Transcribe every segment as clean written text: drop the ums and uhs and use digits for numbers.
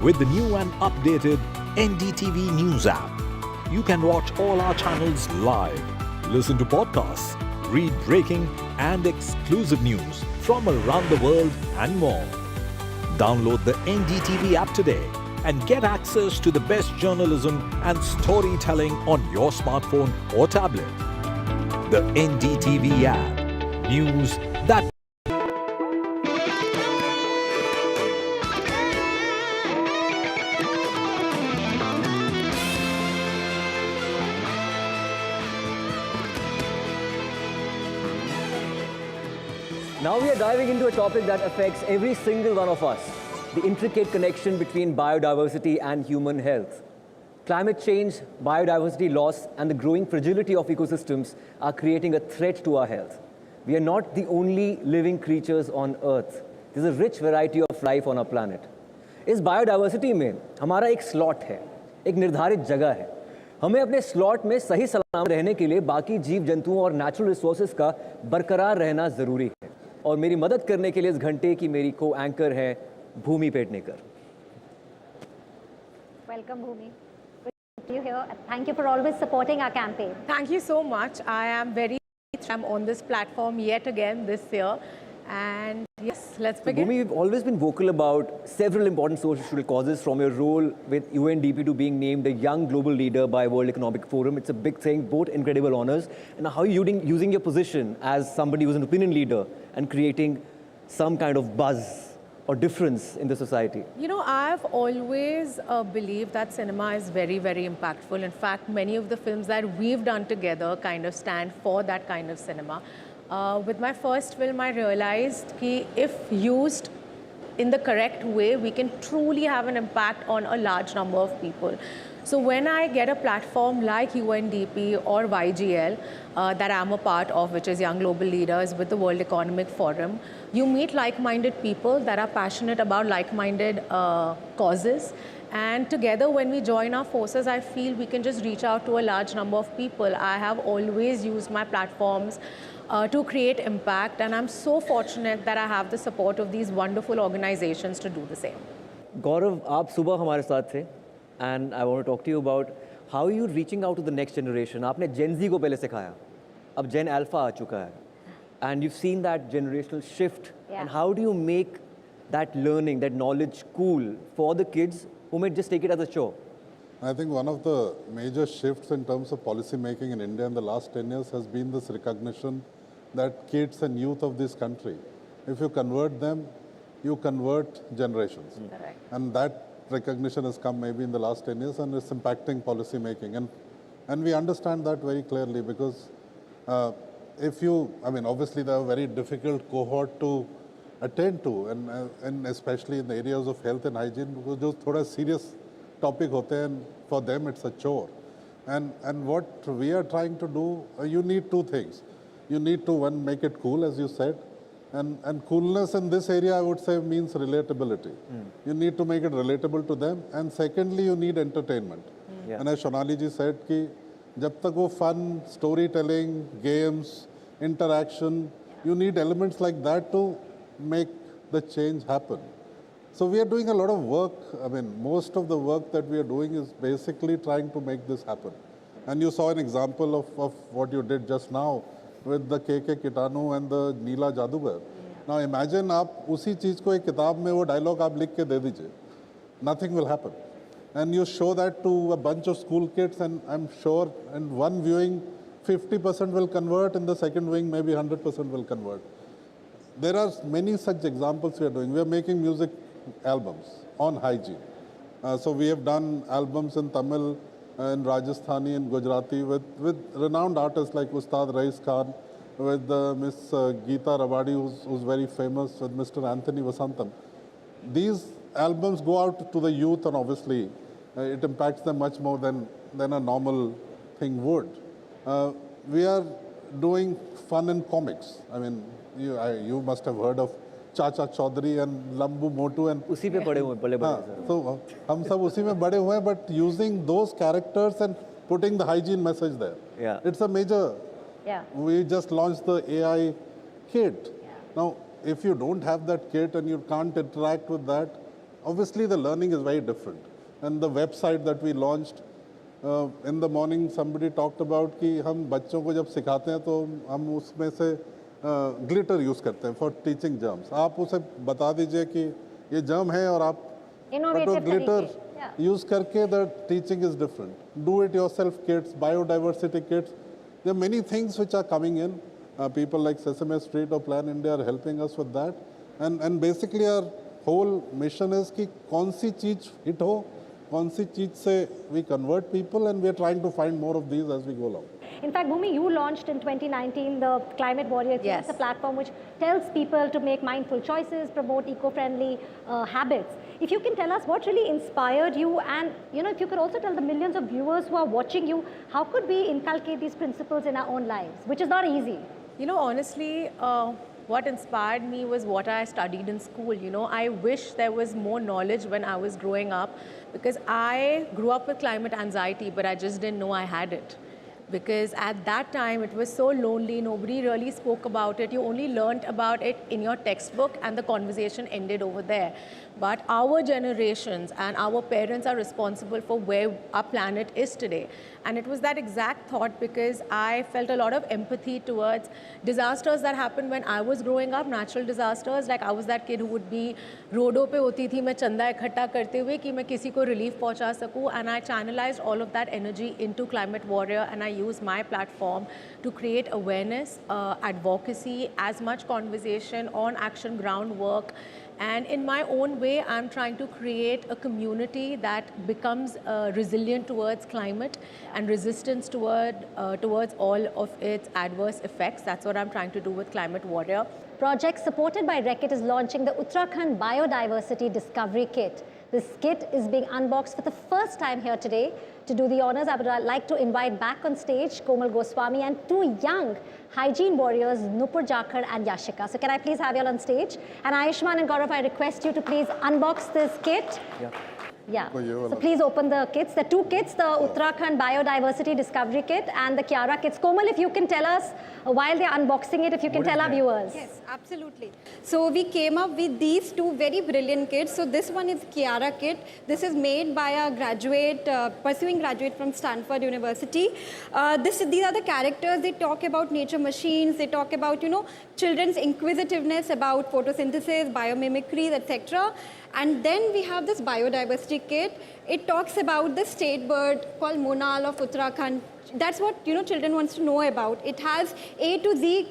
With the new and updated NDTV News app, you can watch all our channels live, listen to podcasts, read breaking and exclusive news from around the world and more. Download the NDTV app today and get access to the best journalism and storytelling on your smartphone or tablet. The NDTV app. News that Now we are diving into a topic that affects every single one of us, the intricate connection between biodiversity and human health. Climate change, biodiversity loss, and the growing fragility of ecosystems are creating a threat to our health. We are not the only living creatures on Earth. There's a rich variety of life on our planet. इस biodiversity में हमारा एक slot है, एक निर्धारित जगह है. हमें अपने slot में सही सलामत रहने के लिए बाकी जीव जंतुओं और natural resources का बरकरार रहना जरूरी है. और मेरी मदद करने के लिए इस घंटे की मेरी को-एंकर है भूमि Pednekar. Welcome, Bhumi. Good to see you here. Thank you for always supporting our campaign. Thank you so much. I am very I'm on this platform yet again this year. And yes, let's begin. Bhumi, you've always been vocal about several important social causes, from your role with UNDP to being named a young global leader by World Economic Forum. It's a big thing, both incredible honors. And how are you using your position as somebody who's an opinion leader and creating some kind of buzz or difference in the society? You know, I've always believed that cinema is very, very impactful. In fact, many of the films that we've done together kind of stand for that kind of cinema. With my first film, I realized that if used in the correct way, we can truly have an impact on a large number of people. So when I get a platform like UNDP or YGL that I'm a part of, which is Young Global Leaders with the World Economic Forum, you meet like-minded people that are passionate about like-minded causes. And together, when we join our forces, I feel we can just reach out to a large number of people. I have always used my platforms to create impact, and I'm so fortunate that I have the support of these wonderful organizations to do the same. Gaurav, आप सुबह हमारे साथ थे, and I want to talk to you about how you're reaching out to the next generation. आपने Gen Z को पहले सिखाया, अब Gen Alpha आ चुका है, and you've seen that generational shift. Yeah. And how do you make that learning, that knowledge cool for the kids who may just take it as a chore? I think one of the major shifts in terms of policy making in India in the last 10 years has been this recognition that kids and youth of this country, if you convert them, you convert generations. Correct. And that recognition has come maybe in the last 10 years and it's impacting policy making. And we understand that very clearly because obviously they're a very difficult cohort to attend to and especially in the areas of health and hygiene because those thoda serious topic hote hain, and for them it's a chore. And what we are trying to do, you need two things. You need to, one, make it cool, as you said. And coolness in this area, I would say, means relatability. You need to make it relatable to them. And secondly, you need entertainment. Yeah. And as Shonali ji said, ki, jab tak wo fun, storytelling, games, interaction, you need elements like that to make the change happen. So we are doing a lot of work. I mean, most of the work that we are doing is basically trying to make this happen. And you saw an example of what you did just now with the KK Kitanu and the Neela Jadugar. Now imagine आप उसी चीज़ को एक किताब में वो dialogue आप लिख के दे दीजिए. Nothing will happen. And you show that to a bunch of school kids and I'm sure in one viewing 50% will convert, in the second viewing maybe 100% will convert. There are many such examples we are doing. We are making music albums on hygiene. So we have done albums in Tamil, in Rajasthani and Gujarati with renowned artists like Ustad Rais Khan, with Miss Geeta Rawadi, who's very famous, with Mr. Anthony Vasantham. These albums go out to the youth and obviously it impacts them much more than a normal thing would. We are doing fun in comics. I mean, you must have heard of Chacha Chaudhary and Lambu Motu and उसी पे पड़े हुए बड़े-बड़े. So हम सब उसी में बड़े हुए हैं, but using those characters and putting the hygiene message there. Yeah. It's a major. Yeah. We just launched the AI kit. Yeah. Now, if you don't have that kit and you can't interact with that, obviously the learning is very different. And the website that we launched, in the morning somebody talked about कि हम बच्चों को जब सिखाते हैं तो हम उसमें से ग्लिटर यूज़ करते हैं for teaching germs. आप उसे बता दीजिए कि ये जर्म है और आप Innovative ग्लिटर तरीके, yeah. use करके the teaching is different. Do it yourself kits, biodiversity kits. There are many things which are coming in. People like Sesame Street or Plan India are helping us with that. And basically our whole mission is कि कौन सी चीज hit हो, कौन सी चीज से we convert people, and we are trying to find more of these as we go along. In fact, Bhumi, you launched in 2019 the Climate Warrior. Yes. It's a platform which tells people to make mindful choices, promote eco-friendly habits. If you can tell us what really inspired you, and if you could also tell the millions of viewers who are watching you, how could we inculcate these principles in our own lives, which is not easy. Honestly, what inspired me was what I studied in school. I wish there was more knowledge when I was growing up, because I grew up with climate anxiety, but I just didn't know I had it. Because at that time, it was so lonely, nobody really spoke about it. You only learned about it in your textbook and the conversation ended over there. But our generations and our parents are responsible for where our planet is today. And it was that exact thought, because I felt a lot of empathy towards disasters that happened when I was growing up, natural disasters. Like I was that kid who would be roadon pe hoti thi, main chanda ikhatta karte hue ki main kisi ko relief pahuncha saku, and I channelized all of that energy into Climate Warrior, and I used my platform to create awareness, advocacy, as much conversation on action groundwork. And in my own way, I'm trying to create a community that becomes resilient towards climate and resistance towards all of its adverse effects. That's what I'm trying to do with Climate Warrior. Project supported by Reckitt is launching the Uttarakhand Biodiversity Discovery Kit. This kit is being unboxed for the first time here today. To do the honors, I would like to invite back on stage Komal Goswami and two young hygiene warriors, Nupur Jakhar and Yashika. So can I please have you all on stage? And Ayushman and Gaurav, I request you to please unbox this kit. Yeah. Yeah. So please open the kits. The two kits, the Uttarakhand Biodiversity Discovery Kit and the Kiara kits. Komal, if you can tell us, while they're unboxing it, if you can tell our viewers. Yes, absolutely. So we came up with these two very brilliant kits. So this one is Kiara kit. This is made by a graduate, pursuing graduate from Stanford University. These are the characters. They talk about nature machines. They talk about, children's inquisitiveness about photosynthesis, biomimicry, etc. And then we have this biodiversity kit. It talks about the state bird called Monal of Uttarakhand. That's what children wants to know about. It has A to Z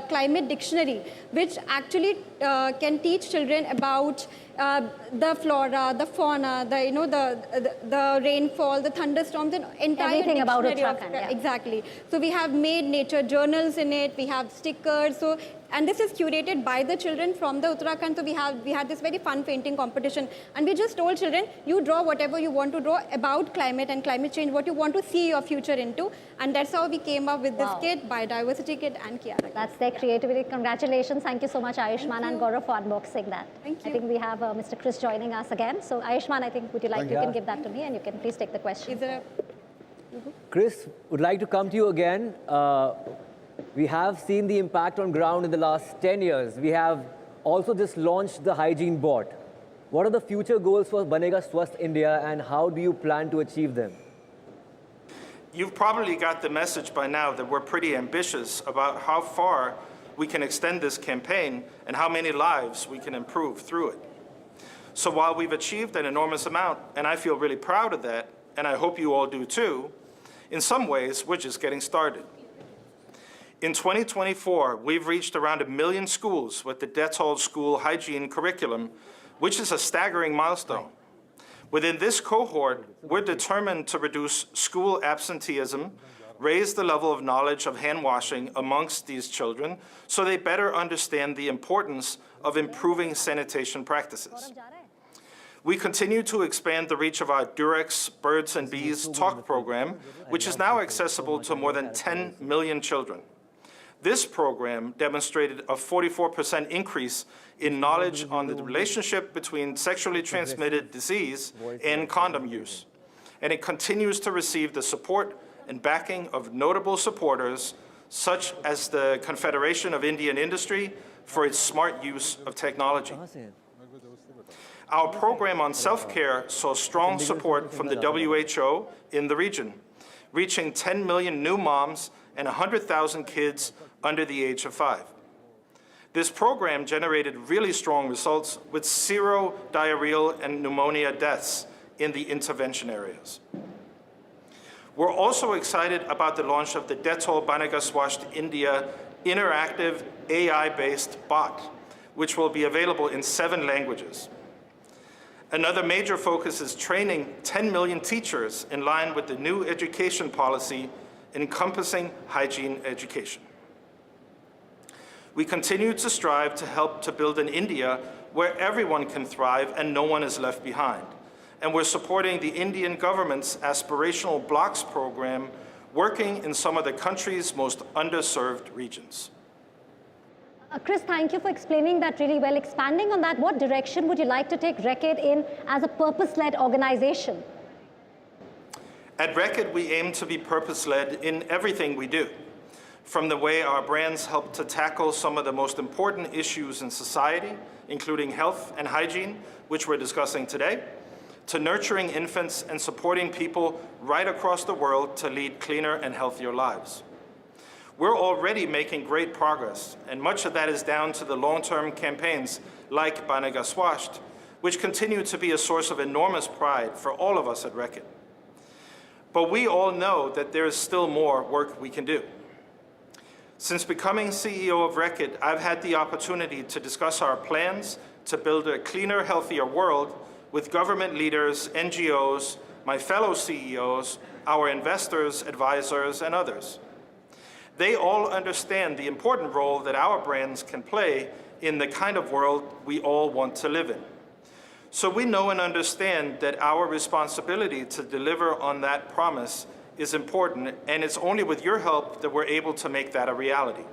climate dictionary, which actually can teach children about the flora, the fauna, the rainfall, the thunderstorms, and entire Everything about dictionary Uttarakhand, yeah. Exactly. So we have made nature journals in it. We have stickers. So, and this is curated by the children from the Uttarakhand. So we had this very fun painting competition, and we just told children, you draw whatever you want to draw about climate and climate change, what you want to see your future into, and that's how we came up with this kit, biodiversity kit, and Kiara kit. That's their creativity. Congratulations. Thank you so much, Ayushman and Gaurav, for unboxing that. Thank you. I think we have Mr. Chris joining us again. So Ayushman, I think, would you like to, you can give that to me and you can please take the question. Is there Chris, would like to come to you again. We have seen the impact on ground in the last 10 years. We have also just launched the hygiene bot. What are the future goals for Banega Swasth India, and how do you plan to achieve them? You've probably got the message by now that we're pretty ambitious about how far we can extend this campaign and how many lives we can improve through it. So while we've achieved an enormous amount, and I feel really proud of that, and I hope you all do too, in some ways, we're just getting started. In 2024, we've reached around 1 million schools with the Dettol school hygiene curriculum, which is a staggering milestone. Within this cohort, we're determined to reduce school absenteeism, raise the level of knowledge of hand washing amongst these children so they better understand the importance of improving sanitation practices. We continue to expand the reach of our Durex Birds and Bees Talk program, which is now accessible to more than 10 million children. This program demonstrated a 44% increase in knowledge on the relationship between sexually transmitted disease and condom use. And it continues to receive the support and backing of notable supporters, such as the Confederation of Indian Industry, for its smart use of technology. Our program on self-care saw strong support from the WHO in the region, reaching 10 million new moms and 100,000 kids under the age of 5. This program generated really strong results with 0 diarrheal and pneumonia deaths in the intervention areas. We're also excited about the launch of the Dettol Banega Swasth India interactive AI-based bot, which will be available in 7 languages. Another major focus is training 10 million teachers in line with the new education policy encompassing hygiene education. We continue to strive to help to build an India where everyone can thrive and no one is left behind. And we're supporting the Indian government's Aspirational Blocks program, working in some of the country's most underserved regions. Chris, thank you for explaining that really well. Expanding on that, what direction would you like to take Reckitt in as a purpose-led organization? At Reckitt, we aim to be purpose-led in everything we do, from the way our brands help to tackle some of the most important issues in society, including health and hygiene, which we're discussing today, to nurturing infants and supporting people right across the world to lead cleaner and healthier lives. We're already making great progress, and much of that is down to the long-term campaigns like Banega Swasth, which continue to be a source of enormous pride for all of us at Reckitt. But we all know that there is still more work we can do. Since becoming CEO of Reckitt, I've had the opportunity to discuss our plans to build a cleaner, healthier world with government leaders, NGOs, my fellow CEOs, our investors, advisors, and others. They all understand the important role that our brands can play in the kind of world we all want to live in. So we know and understand that our responsibility to deliver on that promise is important, and it's only with your help that we're able to make that a reality.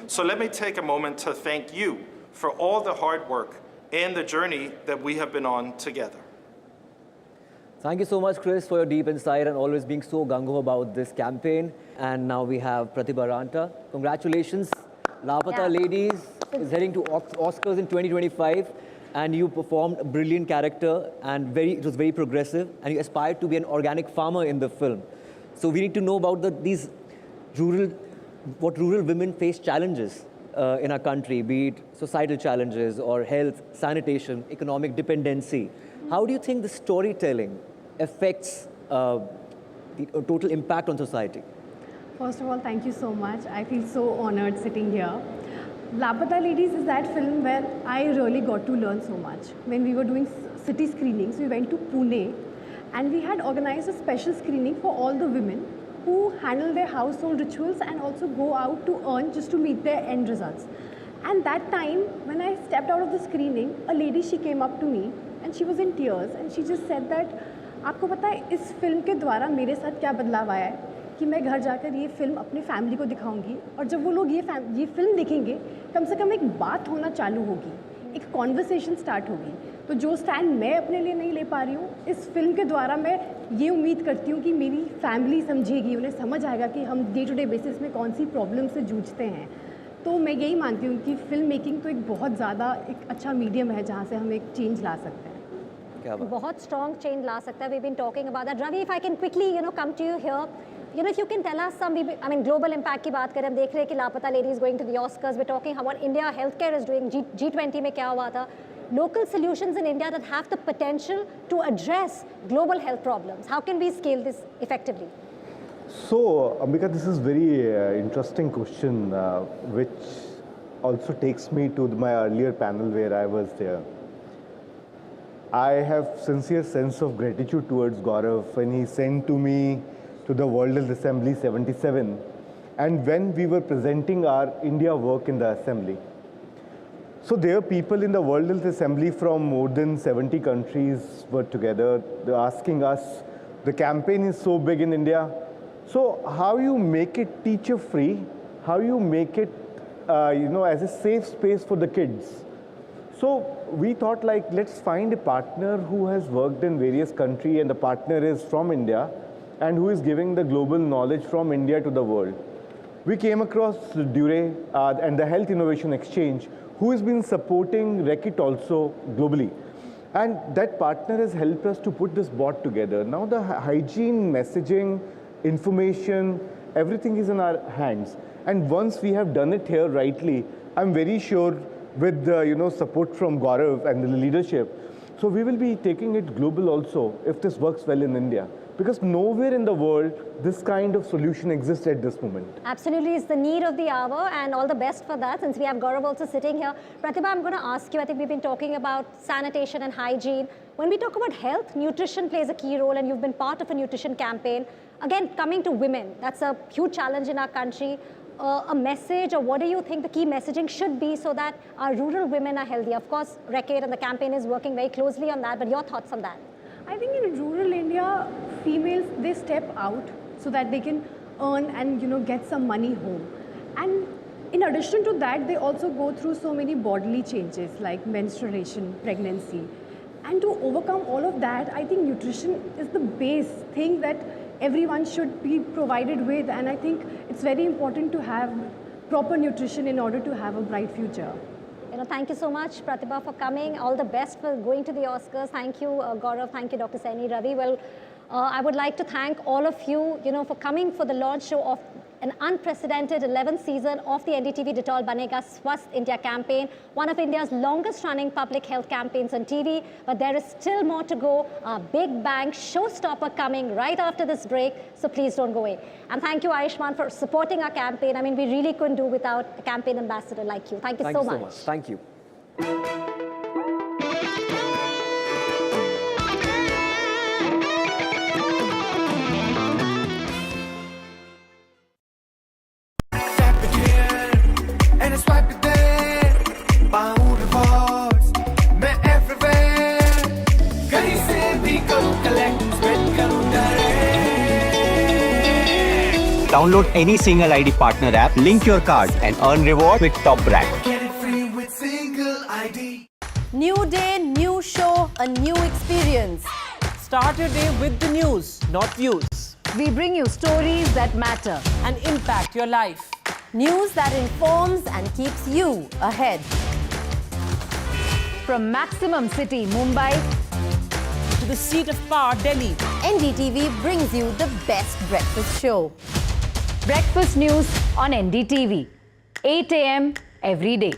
So let me take a moment to thank you for all the hard work and the journey that we have been on together. Thank you so much, Chris, for your deep insight and always being so gung-ho about this campaign. And now we have Pratibha Ranta. Congratulations. Lapata Ladies is heading to Oscars in 2025. And you performed a brilliant character, and it was very progressive. And you aspired to be an organic farmer in the film. So we need to know about what rural women face challenges in our country, be it societal challenges or health, sanitation, economic dependency. How do you think the storytelling affects the total impact on society? First of all, thank you so much. I feel so honored sitting here. Lapata Ladies is that film where I really got to learn so much. When we were doing city screenings, we went to Pune and we had organized a special screening for all the women who handle their household rituals and also go out to earn just to meet their end results. And that time, when I stepped out of the screening, a lady, she came up to me and she was in tears and she just said that, आपको पता है इस film के द्वारा मेरे साथ क्या बदलाव आया है कि मैं घर जाकर ये फिल्म अपने फैमिली को दिखाऊंगी और जब वो लोग ये फिल्म देखेंगे कम से कम एक बात होना चालू होगी, एक कॉन्वर्सेशन स्टार्ट होगी. तो जो स्टैंड मैं अपने लिए नहीं ले पा रही हूँ, इस फिल्म के द्वारा मैं ये उम्मीद करती हूँ कि मेरी फैमिली समझेगी, उन्हें समझ आएगा कि हम डे टू डे बेसिस में कौन सी प्रॉब्लम से जूझते हैं. तो मैं यही मानती हूँ कि फिल्म मेकिंग तो एक बहुत ज़्यादा एक अच्छा मीडियम है जहाँ से हम एक चेंज ला सकते हैं. बहुत strong change ला सकता है. We've been talking about that. Ravi, if I can quickly, come to you here. If you can tell us some, global impact की बात करें, हम देख रहे हैं कि लापता ladies going to the Oscars. We're talking how what India healthcare is doing. G20 में क्या हुआ था? Local solutions in India that have the potential to address global health problems. How can we scale this effectively? So, Ambika, this is very interesting question, which also takes me to my earlier panel where I was there. I have sincere sense of gratitude towards Gaurav when he sent to me to the World Health Assembly 77, and when we were presenting our India work in the Assembly. So there are people in the World Health Assembly from more than 70 countries were together. They're asking us, the campaign is so big in India, so how you make it teacher-free, how you make it, as a safe space for the kids. So we thought let's find a partner who has worked in various countries and the partner is from India and who is giving the global knowledge from India to the world. We came across Dure and the Health Innovation Exchange, who has been supporting Reckitt also globally. And that partner has helped us to put this board together. Now the hygiene, messaging, information, everything is in our hands. And once we have done it here rightly, I'm very sure with the support from Gaurav and the leadership, so we will be taking it global also if this works well in India. Because nowhere in the world this kind of solution exists at this moment. Absolutely, it's the need of the hour, and all the best for that. Since we have Gaurav also sitting here, Pratibha, I'm going to ask you, I think we've been talking about sanitation and hygiene. When we talk about health, nutrition plays a key role, and you've been part of a nutrition campaign. Again, coming to women, that's a huge challenge in our country. A message, or what do you think the key messaging should be so that our rural women are healthy? Of course, Reckitt and the campaign is working very closely on that, but your thoughts on that? I think in rural India, females, they step out so that they can earn and get some money home. And in addition to that, they also go through so many bodily changes like menstruation, pregnancy. And to overcome all of that, I think nutrition is the base thing that everyone should be provided with, and I think it's very important to have proper nutrition in order to have a bright future. Thank you so much, Pratibha, for coming. All the best for going to the Oscars. Thank you, Gaurav. Thank you, Dr. Saini, Ravi. Well, I would like to thank all of you, for coming for the launch show of an unprecedented 11th season of the NDTV Detol Banega Swasth India campaign, one of India's longest running public health campaigns on TV. But there is still more to go. A big bang showstopper coming right after this break. So please don't go away. And thank you, Ayushman, for supporting our campaign. I mean, we really couldn't do without a campaign ambassador like you. Thank you so much. Thank you. Download any single ID partner app, link your card and earn reward with top brand. Get it free with single ID. New day, new show, a new experience. Start your day with the news, not views. We bring you stories that matter and impact your life. News that informs and keeps you ahead. From Maximum City, Mumbai, to the seat of power, Delhi, NDTV brings you the best breakfast show. Breakfast news on NDTV, 8 a.m. every day.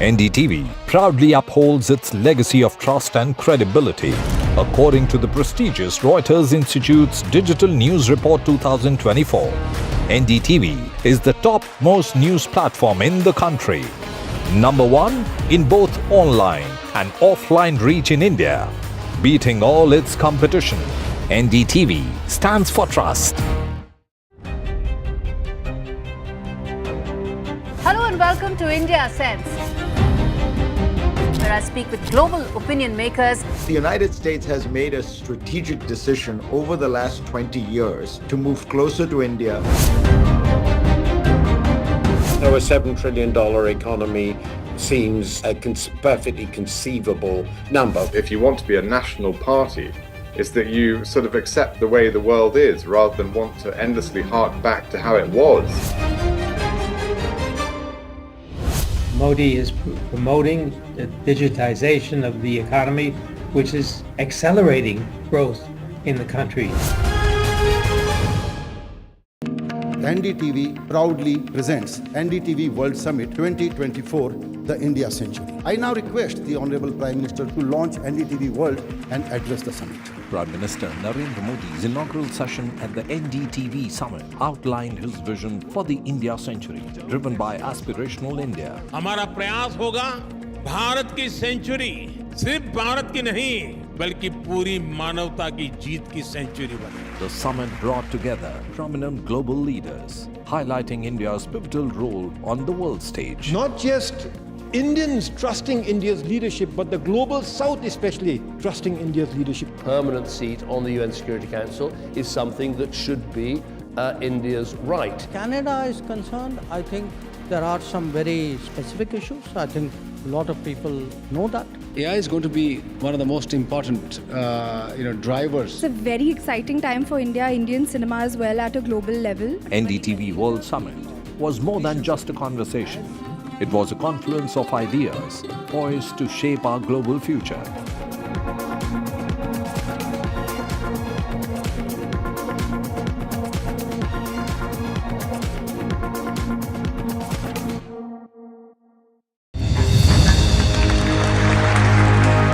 NDTV proudly upholds its legacy of trust and credibility. According to the prestigious Reuters Institute's Digital News Report 2024, NDTV is the top-most news platform in the country. Number 1 in both online and offline reach in India. Beating all its competition, NDTV stands for trust. Hello and welcome to India Sense, where I speak with global opinion makers. The United States has made a strategic decision over the last 20 years to move closer to India. So a $7 trillion economy seems a perfectly conceivable number. If you want to be a national party, it's that you sort of accept the way the world is rather than want to endlessly hark back to how it was. Modi is promoting the digitization of the economy, which is accelerating growth in the country. NDTV proudly presents NDTV World Summit 2024, the India Century. I now request the Honorable Prime Minister to launch NDTV World and address the summit. Prime Minister Narendra Modi's inaugural session at the NDTV Summit outlined his vision for the India Century, driven by aspirational India. हमारा प्रयास होगा भारत की century सिर्फ भारत की नहीं बल्कि पूरी मानवता की जीत की सेंचुरी बने. The summit brought together prominent global leaders, highlighting India's pivotal role on the world stage. Not just Indians trusting India's leadership, but the global South especially trusting India's leadership. Permanent seat on the UN Security Council is something that should be India's right. Canada is concerned, I think there are some very specific issues. I think a lot of people know that. AI is going to be one of the most important, drivers. It's a very exciting time for India, Indian cinema as well at a global level. NDTV World Summit was more than just a conversation. It was a confluence of ideas poised to shape our global future.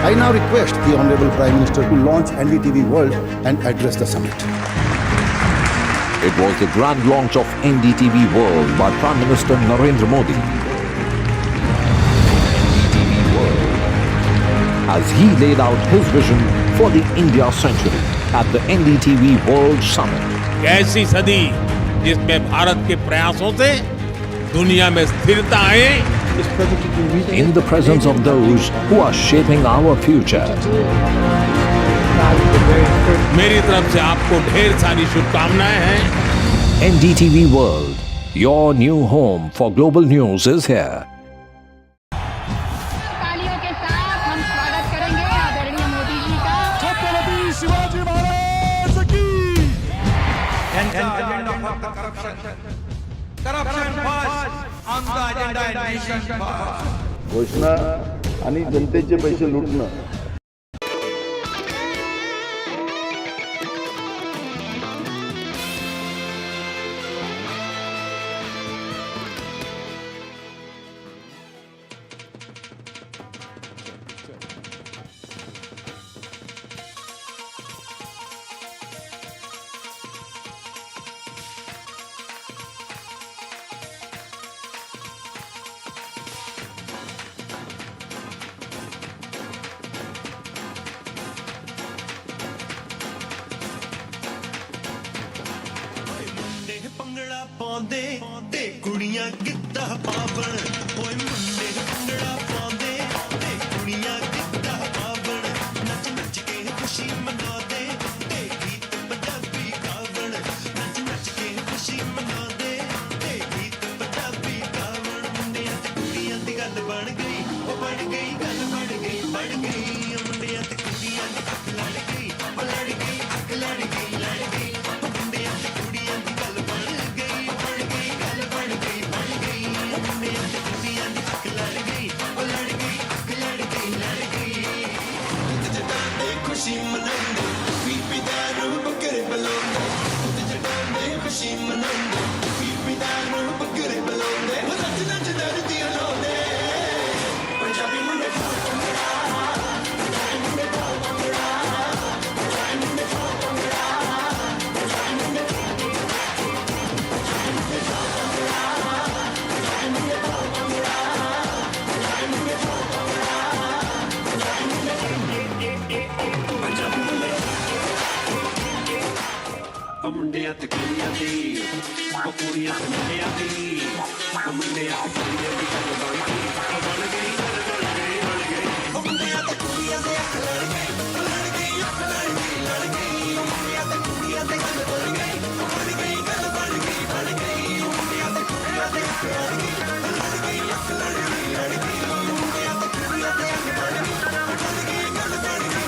I now request the Honorable Prime Minister to launch NDTV World and address the summit. It was the grand launch of NDTV World by Prime Minister Narendra Modi. NDTV World, as he laid out his vision for the India century at the NDTV World Summit. ऐसी सदी जिसमें भारत के प्रयासों से दुनिया में स्थिरता आए, in the presence of those who are shaping our future. मेरी तरफ से आपको ढेर सारी शुभकामनाएं हैं। NDTV World, your new home for global news is here. तालियों के साथ हम स्वागत करेंगे आदरणीय मोदी जी का। छत्रपति शिवाजी महाराज की। घोषणा आणि जनतेचे पैसे लुटणं ਪਾਉਂਦੇ ਤੇ ਕੁੜੀਆਂ ਗਿੱਧਾ ਪਾਵਣ ਓਏ ਮੁੰਡੇ ਭੰਗੜਾ ਪਾਉਂਦੇ ਤੇ ਕੁੜੀਆਂ ਗਿੱਧਾ ਪਾਵਣ ਨੱਚ ਨੱਚ ਕੇ ਖੁਸ਼ੀ ਮਨਾਉਂਦੇ ਤੇ ਗੀਤ ਪੰਜਾਬੀ ਗਾਵਣ ਨੱਚ ਨੱਚ ਕੇ ਖੁਸ਼ੀ ਮਨਾਉਂਦੇ ਤੇ ਗੀਤ ਪੰਜਾਬੀ ਗਾਵਣ ਮੁੰਡਿਆਂ ਤੇ ਕੁੜੀਆਂ ਦੀ ਗੱਲ ਬਣ ਗਈ ਉਹ ਬਣ ਗਈ ਗੱਲ ਬਣ ਗਈ ਮੁੰਡਿਆਂ ਤੇ ਕੁੜੀਆਂ ਦੀ ਅੱਖ ਲੜ ਗਈ ਉਹ ਲੜ ਗਈ ਅੱਖ ਲੜ ਗਈ ਮੁੰਡਿਆਂ ਤੇ ਕੁੜੀਆਂ ਦੀ ਗੱਲ ਬਣ ਗਈ खुशी मनांदे पीपी दारू बकरे बलांदे जटांदे खुशी मनांदे पीपी दारू बकरे बलांदे नच नच दर्दी लांदे पंजाबी मुंडे भंगड़ा पंजाबी मुंडे भंगड़ा पंजाबी मुंडे भंगड़ा पंजाबी मुंडे ਮੁੰਡਿਆਂ ਤੇ ਕੁੜੀਆਂ ਦੀ ਉਹ ਕੁੜੀਆਂ ਤੇ ਮੁੰਡਿਆਂ ਦੀ ਉਹ ਮੁੰਡਿਆਂ ਤੇ ਕੁੜੀਆਂ ਦੀ ਗੱਲ ਬਣ ਗਈ ਉਹ ਮੁੰਡਿਆਂ ਤੇ ਕੁੜੀਆਂ ਦੇ ਅੱਖ ਲੜ ਗਏ ਅੱਖ ਲੜ ਗਈ ਮੁੰਡਿਆਂ ਤੇ ਕੁੜੀਆਂ ਦੇ ਗੱਲ ਬਣ ਗਈ ਗੱਲ ਬਣ ਗਈ ਮੁੰਡਿਆਂ ਤੇ ਕੁੜੀਆਂ ਦੇ ਅੱਖ ਲੜ ਗਈ ਅੱਖ ਲੜ ਗਈ ਮੁੰਡਿਆਂ ਤੇ ਕੁੜੀਆਂ ਦੇ ਅੱਖ ਲੜ ਗਈ ਗੱਲ ਬਣ ਗਈ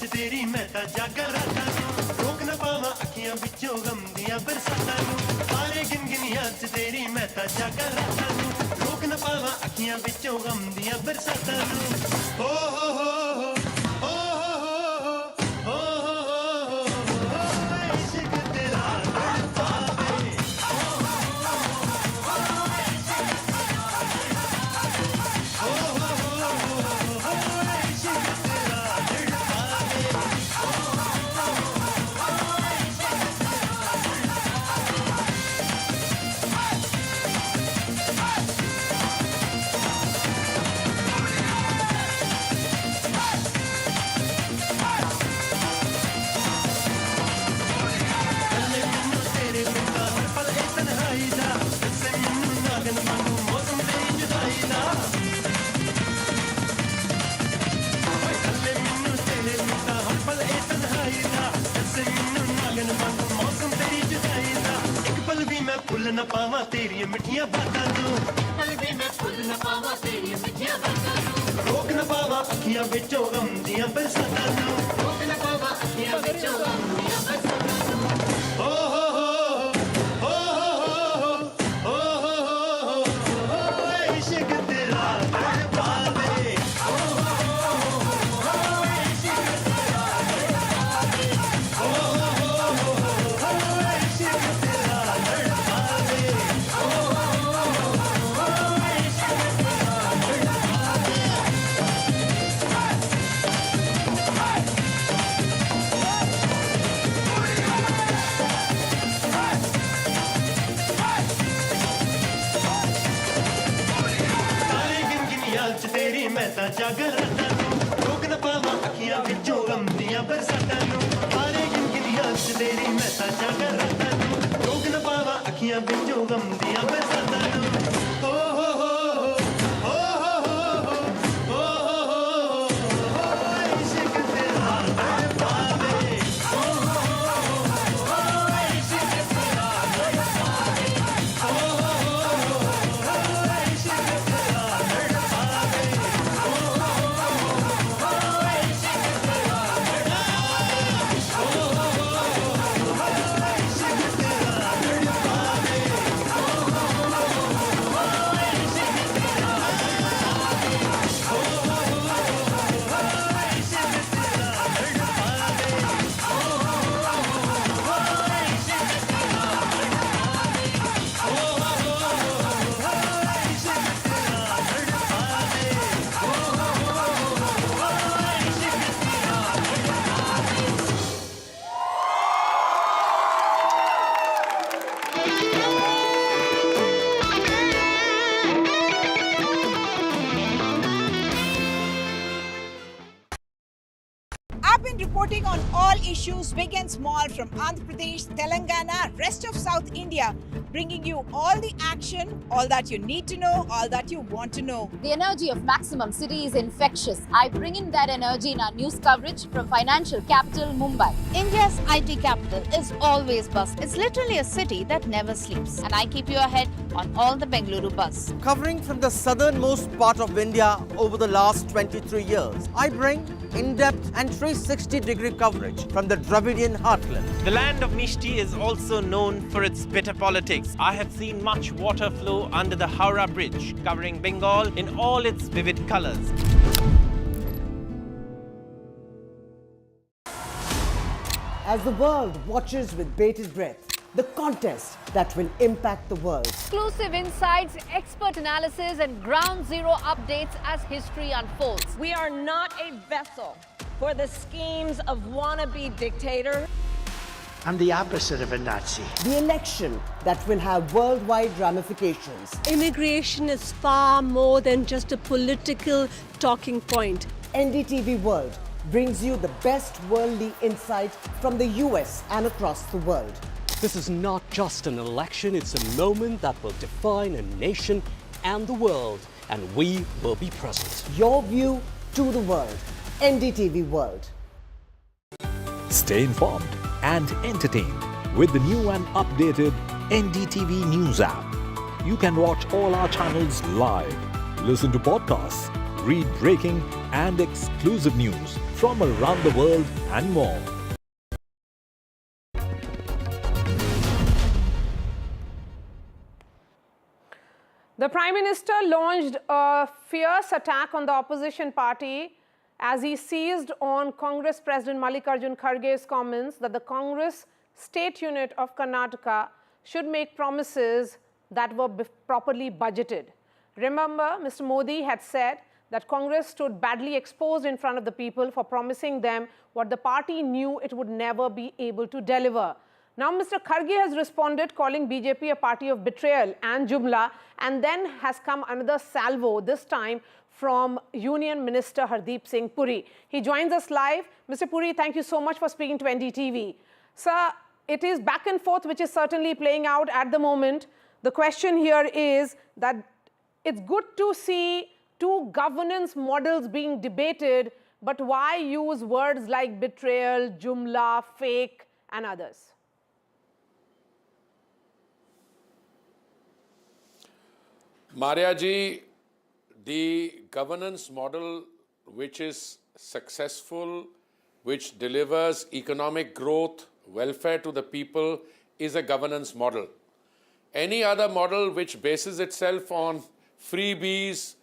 तेरी मैं ता जागर राता रोक न पावा अखियां बिचों गम दियां बरसातां सारे गिन गिन याद तेरी मैं ता जागर राता रोक न पावा अखियां बिचों गम दियां बरसातां हो इश्क तेरा तड़पावे ਰੋਕ ਨਾ ਪਾਵਾਂ ਅੱਖੀਆਂ ਵਿੱਚੋਂ ਗਮ ਦੀਆਂ ਬਰਸਾਤਾਂ ਨੂੰ ਰੋਕ ਨਾ ਪਾਵਾਂ ਅੱਖੀਆਂ ਵਿੱਚੋਂ ਗਮ ਦੀਆਂ ਬਰਸਾਤਾਂ ਨੂੰ ਹੋ ਹੋ ਹੋ ਹੋ ਹੋ ਹੋ ਇਸ਼ਕ ਤੇਰਾ ਤੜਪਾਵੇ ਹੋ ਹੋ ਹੋ ਇਸ਼ਕ ਤੇਰਾ ਤੜਪਾਵੇ ਹੋ ਹੋ ਹੋ ਇਸ਼ਕ ਤੇਰਾ ਤੜਪਾਵੇ ਹੋ ਹੋ ਹੋ ਇਸ਼ਕ ਤੇਰਾ ਤੜਪਾਵੇ ਤਾਰੇ ਗਿਣ ਗਿਣ ਯਾਦ ਚ ਤੇਰੀ ਮੈਂ ਤਾਂ ਜਾਗਰ ਰਾਤਾਂ ਨੂੰ ਰੋਕ ਨਾ ਪਾਵਾਂ ਅੱਖੀਆਂ ਵਿੱਚੋਂ ਗਮ ਦੀਆਂ ਬਰਸਾਤਾਂ ਨੂੰ ਤਾਰੇ ਗਿਣ ਗਿਣ ਯਾਦ ਚ ਤੇਰੀ ਮੈਂ ਤਾਂ ਜਾਗਰ ਰਾਤਾਂ ਨੂੰ ਰੋਕ ਨਾ ਪਾਵਾਂ ਅੱਖੀਆਂ ਵਿੱਚੋਂ ਗਮ ਦੀਆਂ ਬਰਸਾਤਾਂ ਨੂੰ ਹੋ ਹੋ ਹੋ ਹੋ ਹੋ ਹੋ ਹੋ ਇਸ਼ਕ ਤੇਰਾ ਤੜਪਾਵੇ ਹੋ ਹੋ ਹੋ ਇਸ਼ਕ ਤੇਰਾ ਤੜਪਾਵੇ ਹੋ ਹੋ ਹੋ ਇਸ਼ਕ ਤੇਰਾ ਤੜਪਾਵੇ ਹੋ ਹੋ ਹੋ ਇਸ਼ਕ ਤੇਰਾ ਤੜਪਾਵੇ ਹੋ ਹੋ ਹੋ ਇਸ਼ਕ ਤੇਰਾ ਤੜਪਾਵੇ ਹੋ ਹੋ ਹੋ ਇਸ਼ਕ ਤੇਰਾ I've been reporting on all issues, big and small, from Andhra Pradesh, Telangana, rest of South India, bringing you all the action, all that you need to know, all that you want to know. The energy of Maximum City is infectious. I bring in that energy in our news coverage from financial capital Mumbai. India's IT capital is always buzz. It's literally a city that never sleeps. And I keep you ahead on all the Bengaluru buzz. Covering from the southernmost part of India over the last 23 years, I bring in-depth and 360-degree coverage from the Dravidian heartland. The land of Mishti is also known for its bitter politics. I have seen much water flow under the Howrah Bridge, covering Bengal in all its vivid colors. As the world watches with bated breath, the contest that will impact the world. Exclusive insights, expert analysis, and ground zero updates as history unfolds. We are not a vessel for the schemes of wannabe dictator. I'm the opposite of a Nazi. The election that will have worldwide ramifications. Immigration is far more than just a political talking point. NDTV World brings you the best worldly insight from the US and across the world. This is not just an election, it's a moment that will define a nation and the world, and we will be present. Your view to the world. NDTV World. Stay informed and entertained with the new and updated NDTV News app. You can watch all our channels live, listen to podcasts, read breaking and exclusive news from around the world and more. The Prime Minister launched a fierce attack on the opposition party as he seized on Congress President Mallikarjun Kharge's comments that the Congress state unit of Karnataka should make promises that were properly budgeted. Remember, Mr. Modi had said that Congress stood badly exposed in front of the people for promising them what the party knew it would never be able to deliver. Now, Mr. Kharge has responded, calling BJP a party of betrayal and jumla, and then has come another salvo, this time from Union Minister Hardeep Singh Puri. He joins us live. Mr. Puri, thank you so much for speaking to NDTV. Sir, it is back and forth which is certainly playing out at the moment. The question here is that it's good to see two governance models being debated, but why use words like betrayal, jumla, fake, and others? Maria ji, The governance model which is successful, which delivers economic growth, welfare to the people, is a governance model. Any other model which bases itself on freebies,